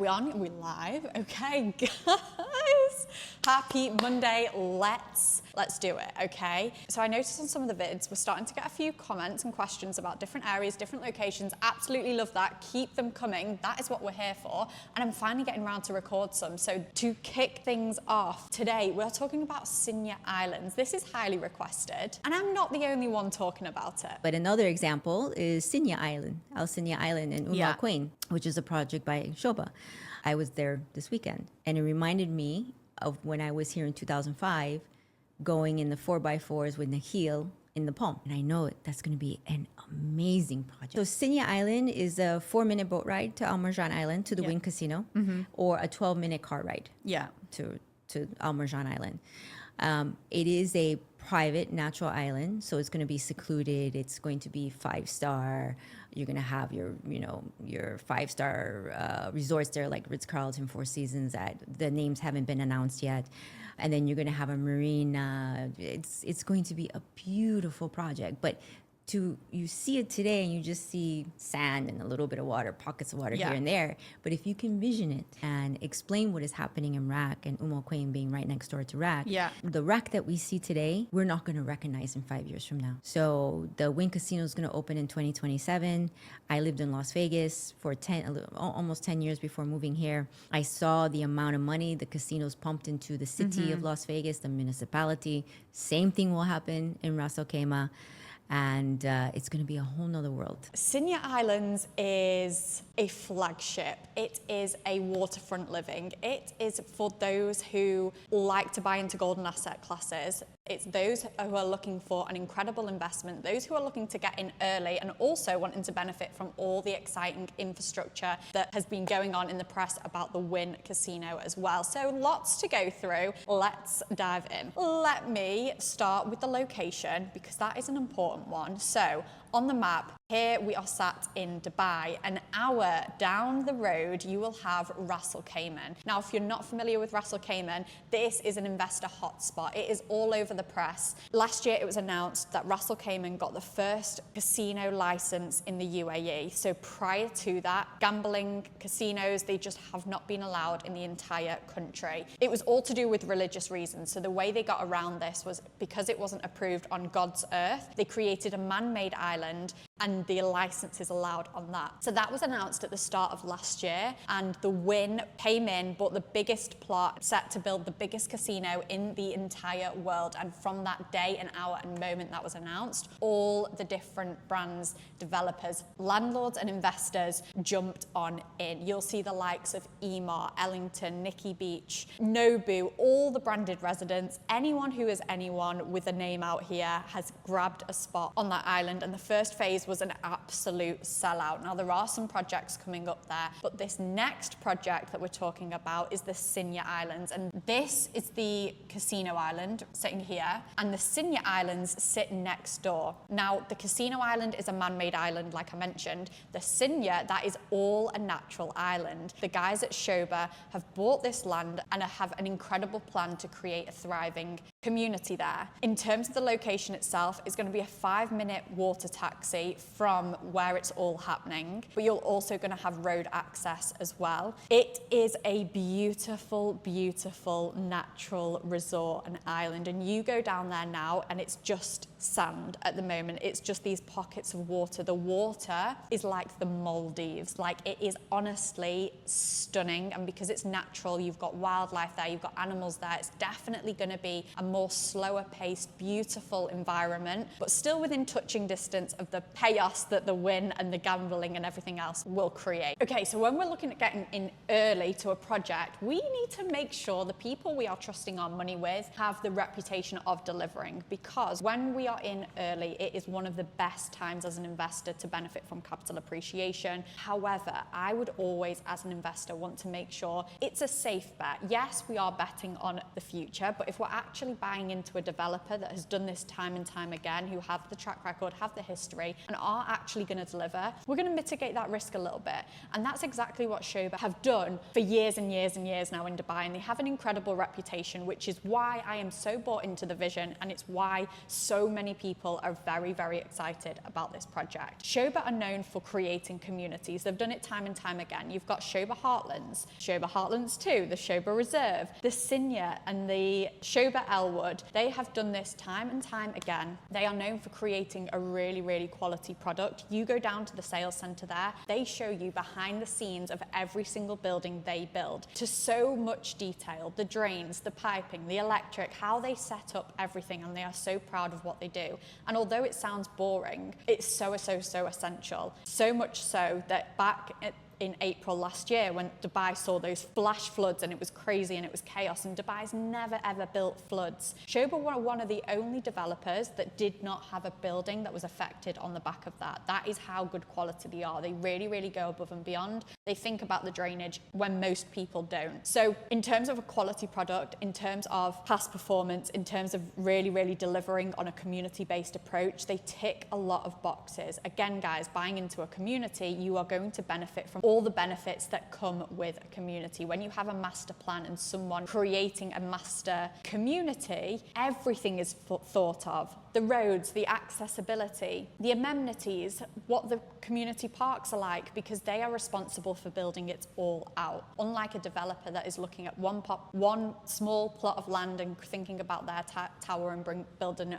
We on? Are we live? Okay, guys. Happy Monday. Let's do it, okay? So I noticed on some of the vids, we're starting to get a few comments and questions about different areas, different locations. Absolutely love that. Keep them coming. That is what we're here for. And I'm finally getting around to record some. So to kick things off, today we're talking about Siniya Islands. This is highly requested, and I'm not the only one talking about it. But another example is Siniya Island, Al Siniya Island in Queen, which is a project by Sobha. I was there this weekend, and it reminded me of when I was here in 2005, going in the 4x4s with Nakhil in the Palm. And I know that's going to be an amazing project. So Siniya Island is a 4-minute boat ride to Al Marjan Island, to the Wynn Casino, or a 12-minute car ride to Al Marjan Island. It is a private natural island, so it's going to be secluded. It's going to be 5-star. You're going to have your 5-star resorts there, like Ritz-Carlton, Four Seasons. That the names haven't been announced yet. And then you're going to have a marina. It's going to be a beautiful project. But you see it today and you just see sand and a little bit of water, pockets of water here and there. But if you can vision it and explain what is happening in RAC and Queen being right next door to RAC, the RAC that we see today, we're not going to recognize in 5 years from now. So the Wynn Casino is going to open in 2027. I lived in Las Vegas for almost 10 years before moving here. I saw the amount of money the casinos pumped into the city of Las Vegas, the municipality. Same thing will happen in Ras Al Khaimah. And it's going to be a whole nother world. Siniya Islands is a flagship. It is a waterfront living. It is for those who like to buy into golden asset classes. It's those who are looking for an incredible investment, those who are looking to get in early and also wanting to benefit from all the exciting infrastructure that has been going on in the press about the Wynn Casino as well. So lots to go through. Let's dive in. Let me start with the location because that is an important one. So on the map, here we are sat in Dubai. An hour down the road, you will have Ras Al Khaimah. Now, if you're not familiar with Ras Al Khaimah, this is an investor hotspot. It is all over the press. Last year, it was announced that Ras Al Khaimah got the first casino license in the UAE. So prior to that, gambling casinos, they just have not been allowed in the entire country. It was all to do with religious reasons. So the way they got around this was because it wasn't approved on God's earth, they created a man-made island and the license is allowed on that. So that was announced at the start of last year, and the Wynn came in, bought the biggest plot, set to build the biggest casino in the entire world. And from that day and hour and moment that was announced, all the different brands, developers, landlords and investors jumped on in. You'll see the likes of Emaar, Ellington, Nikki Beach, Nobu, all the branded residents, anyone who is anyone with a name out here has grabbed a spot on that island, and the first phase was an absolute sellout. Now, there are some projects coming up there, but this next project that we're talking about is the Siniya Islands, and this is the casino island sitting here, and the Siniya Islands sit next door. Now, the casino island is a man-made island, like I mentioned. The Siniya, that is all a natural island. The guys at Sobha have bought this land and have an incredible plan to create a thriving community there. In terms of the location itself, it's going to be a 5-minute water taxi from where it's all happening, but you're also going to have road access as well. It is a beautiful, beautiful natural resort and island, and you go down there now and it's just sand at the moment. It's just these pockets of water. The water is like the Maldives. Like, it is honestly stunning, and because it's natural, you've got wildlife there, you've got animals there. It's definitely going to be a more slower paced, beautiful environment, but still within touching distance of the chaos that the Wynn and the gambling and everything else will create. Okay, so when we're looking at getting in early to a project, we need to make sure the people we are trusting our money with have the reputation of delivering, because when we are in early, it is one of the best times as an investor to benefit from capital appreciation. However, I would always, as an investor, want to make sure it's a safe bet. Yes, we are betting on the future, but if we're actually buying into a developer that has done this time and time again, who have the track record, have the history, and are actually going to deliver, we're going to mitigate that risk a little bit. And that's exactly what Sobha have done for years and years and years now in Dubai, and they have an incredible reputation, which is why I am so bought into the vision, and it's why so many people are very, very excited about this project. Sobha are known for creating communities. They've done it time and time again. You've got Sobha Heartlands 2, the Sobha Reserve, the Siniya and the Sobha Elwood. They have done this time and time again. They are known for creating a really, really quality product. You go down to the sales center there, they show you behind the scenes of every single building they build to so much detail, the drains, the piping, the electric, how they set up everything, and they are so proud of what they do. And although it sounds boring, it's so essential. So much so that back in April last year, when Dubai saw those flash floods and it was crazy and it was chaos, and Dubai's never ever built floods. Sobha were one of the only developers that did not have a building that was affected on the back of that. That is how good quality they are. They really, really go above and beyond. They think about the drainage when most people don't. So in terms of a quality product, in terms of past performance, in terms of really, really delivering on a community-based approach, they tick a lot of boxes. Again, guys, buying into a community, you are going to benefit from all the benefits that come with a community. When you have a master plan and someone creating a master community, everything is thought of. The roads, the accessibility, the amenities, what the community parks are like, because they are responsible for building it all out. Unlike a developer that is looking at one small plot of land and thinking about their tower and building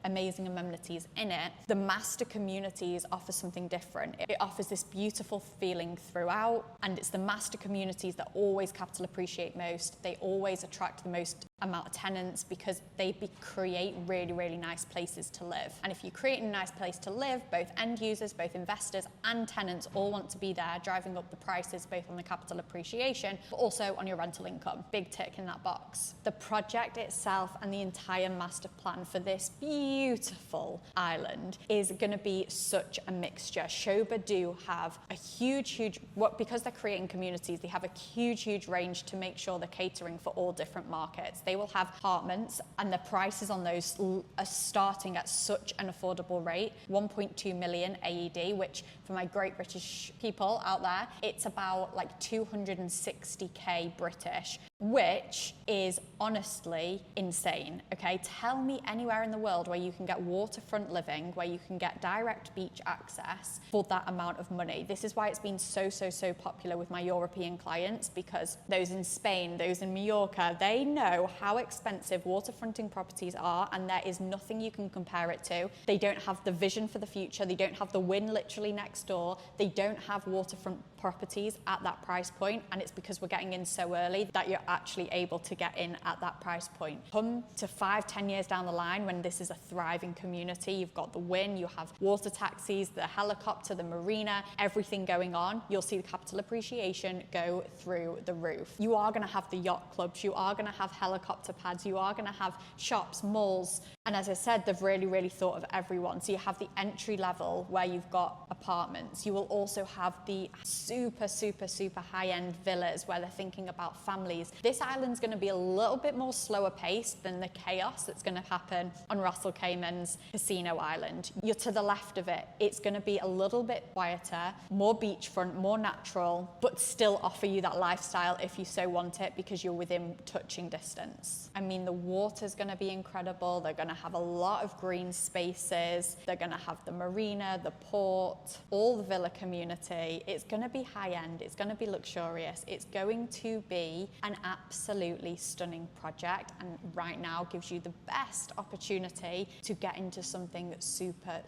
amazing amenities in it, the master communities offer something different. It offers this beautiful feeling throughout, and it's the master communities that always capital appreciate most. They always attract the most amount of tenants because they create really, really nice places to live. And if you create a nice place to live, both end users, both investors and tenants all want to be there, driving up the prices both on the capital appreciation but also on your rental income. Big tick in that box. The project itself and the entire master plan for this beautiful island is going to be such a mixture. Sobha do have a huge, because they're creating communities, they have a huge range to make sure they're catering for all different markets. They will have apartments, and the prices on those are starting at such an affordable rate, 1.2 million AED, which for my great British people out there, it's about like 260k British, which is honestly insane. Okay, tell me anywhere in the world where you can get waterfront living, where you can get direct beach access for that amount of money. This is why it's been so popular with my European clients, because those in Spain, those in Mallorca, they know how expensive waterfronting properties are, and there is nothing you can compare it to. They don't have the vision for the future. They don't have the Wynn literally next door. They don't have waterfront properties at that price point, and it's because we're getting in so early that you're actually able to get in at that price point. Come to 5-10 years down the line, when this is a thriving community, you've got the Wynn, you have water taxis, the helicopter, the marina, everything going on, you'll see the capital appreciation go through the roof. You are going to have the yacht clubs, you are going to have helicopter pads, you are going to have shops, malls, and as I said, they've really thought of everyone. So you have the entry level where you've got apartments. You will also have the super high-end villas where they're thinking about families. This island's going to be a little bit more slower paced than the chaos that's going to happen on Ras Al Khaimah's Casino Island. You're to the left of it. It's going to be a little bit quieter, more beachfront, more natural, but still offer you that lifestyle if you so want it, because you're within touching distance. I mean, the water's going to be incredible. They're going to have a lot of green spaces. They're going to have the marina, the port, all the villa community. It's going to be high-end. It's going to be luxurious. It's going to be an absolutely stunning project, and right now gives you the best opportunity to get into something super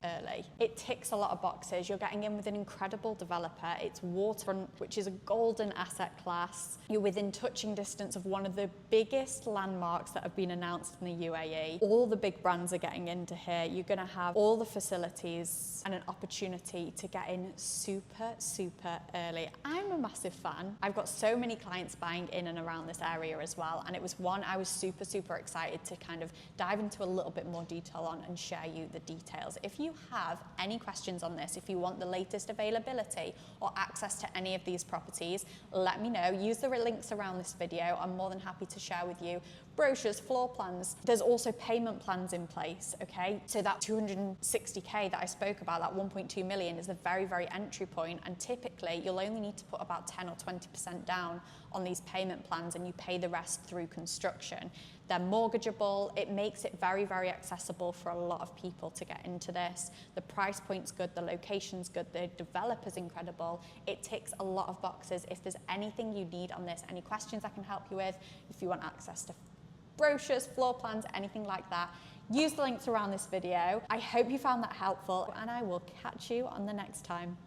early. It ticks a lot of boxes. You're getting in with an incredible developer. It's waterfront, which is a golden asset class. You're within touching distance of one of the biggest landmarks that have been announced in the UAE. All the big brands are getting into here. You're going to have all the facilities and an opportunity to get in super early. I'm a massive fan. I've got so many clients buying in and around this area as well, and it was one I was super excited to kind of dive into a little bit more detail on and share you the details. If you have any questions on this, if you want the latest availability or access to any of these properties, let me know. Use the links around this video. I'm more than happy to share with you brochures, floor plans. There's also payment plans in place, okay? So that 260K that I spoke about, that 1.2 million is the very, very entry point. And typically you'll only need to put about 10 or 20% down on these payment plans and you pay the rest through construction. They're mortgageable. It makes it very, very accessible for a lot of people to get into this. The price point's good, the location's good, the developer's incredible. It ticks a lot of boxes. If there's anything you need on this, any questions I can help you with, if you want access to brochures, floor plans, anything like that, use the links around this video. I hope you found that helpful and I will catch you on the next time.